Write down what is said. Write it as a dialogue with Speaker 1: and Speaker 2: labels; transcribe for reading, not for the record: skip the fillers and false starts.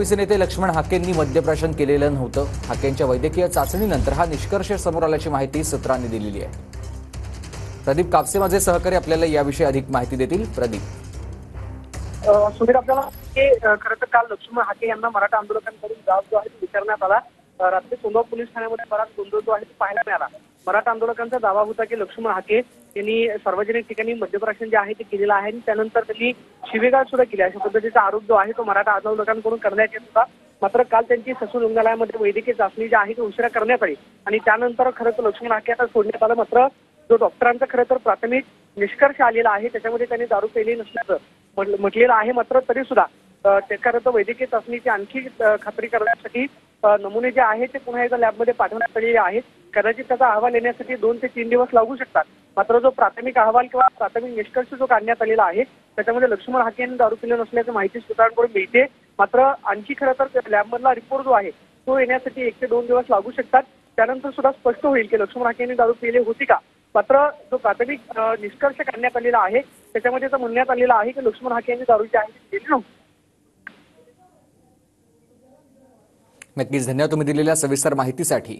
Speaker 1: OBC नेते लक्ष्मण हाकेंनी मद्यप्राशन केलेलं नव्हतं। हाकेंच्या वैद्यकीय चाचणीनंतर हा निष्कर्ष समोर आल्याची माहिती सूत्रांनी दिलेली आहे। प्रदीप कापसे माझे सहकारी आपल्याला याविषयी अधिक माहिती देतील। प्रदीप,
Speaker 2: सुधीर, आपल्याला खरं तर काल लक्ष्मण हाके यांना मराठा आंदोलकांकडून जाब जो आहे तो विचारण्यात आला। रात्री सोनगाव पोलीस ठाण्यामध्ये बराच गोंधळ जो आहे तो पाहायला मिळाला। मराठा आंदोलकांचा दावा होता की लक्ष्मण हाके यांनी सार्वजनिक ठिकाणी मद्यप्राशन जे आहे ते केलेलं आहे आणि त्यानंतर त्यांनी शिवीगाळ सुद्धा केली, अशा पद्धतीचा आरोप जो आहे तो मराठा आंदोलकांकडून करण्यात येत होता। मात्र काल त्यांची ससून रुग्णालयामध्ये वैद्यकीय चाचणी जी आहे ती उशिरा करण्यात आली आणि त्यानंतर खरं तर लक्ष्मण हाके आता सोडण्यात आलं। मात्र जो डॉक्टरांचा खरं तर प्राथमिक निष्कर्ष आलेला आहे त्याच्यामध्ये त्यांनी दारू पेली नसल्याचं म्हटलेलं आहे। मात्र तरी सुद्धा खरं तर वैद्यकीय चाचणीची आणखी खात्री करण्यासाठी नमुने जे आहेत ते पुन्हा एकदा लॅबमध्ये पाठवण्यात आलेले आहेत। कदाचित त्याचा अहवाल येण्यासाठी 2 ते 3 दिवस लागू शकतात। मात्र जो प्राथमिक अहवाल किंवा प्राथमिक निष्कर्ष जो काढण्यात आलेला आहे त्याच्यामध्ये लक्ष्मण हाके यांनी दारू पिलं नसल्याची माहिती सूत्रांकडून मिळते। मात्र आणखी खरं तर लॅबमधला रिपोर्ट जो आहे तो येण्यासाठी 1 ते 2 दिवस लागू शकतात। त्यानंतर सुद्धा स्पष्ट होईल की लक्ष्मण हाके यांनी दारू पिली होती का। मात्र जो प्राथमिक निष्कर्ष काढण्यात आलेला आहे त्याच्यामध्ये असं म्हणण्यात आलेलं आहे की लक्ष्मण हाके यांनी दारू जी आहे ती पिली नव्हती।
Speaker 1: नक्कीच धन्यवाद तुम्ही दिलेल्या सविस्तर माहितीसाठी।